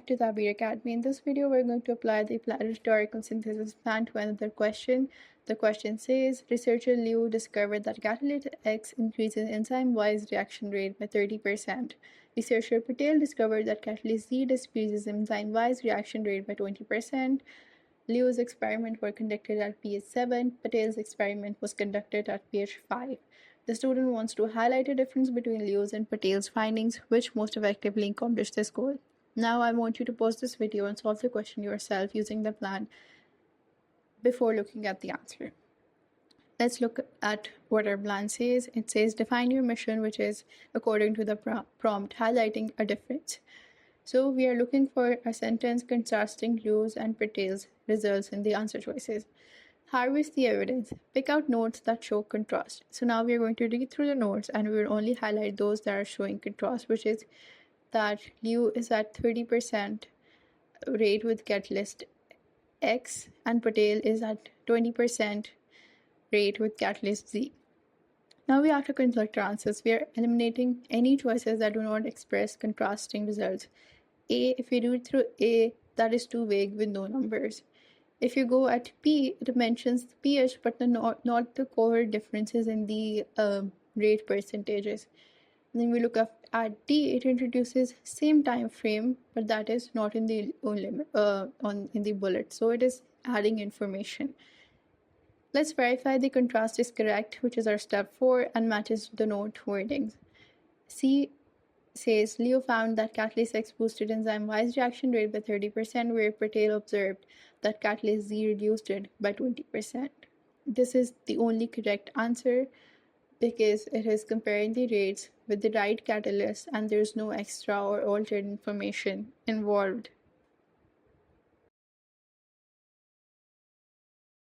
to the Abir Academy. In this video, we're going to apply the rhetorical synthesis plan to another question. The question says, researcher Liu discovered that catalytic X increases enzyme-wise reaction rate by 30%. Researcher Patel discovered that catalyst Z decreases enzyme-wise reaction rate by 20%. Liu's experiments were conducted at pH 7, Patel's experiment was conducted at pH 5. The student wants to highlight a difference between Liu's and Patel's findings, which most effectively accomplish this goal. Now I want you to pause this video and solve the question yourself using the plan before looking at the answer. Let's look at what our plan says. It says define your mission, which is according to the prompt, highlighting a difference. So we are looking for a sentence contrasting Liu's and Patel's results in the answer choices. Harvest the evidence. Pick out notes that show contrast. So now we are going to read through the notes and we will only highlight those that are showing contrast, which is that Liu is at 30% rate with catalyst X and Patel is at 20% rate with catalyst Z. Now we have to construct our answers. We are eliminating any choices that do not express contrasting results. A, if we read through A, that is too vague with no numbers. If you go at P, it mentions the pH, but not the cohort differences in the rate percentages. And then we look at D, it introduces same time frame, but that is not in the in the bullet. So it is adding information. Let's verify the contrast is correct, which is our step 4, and matches the note wordings. C says Liu found that catalyst X boosted enzyme-wise reaction rate by 30%, where Patel observed that catalyst Z reduced it by 20%. This is the only correct answer because it is comparing the rates with the right catalyst and there's no extra or altered information involved.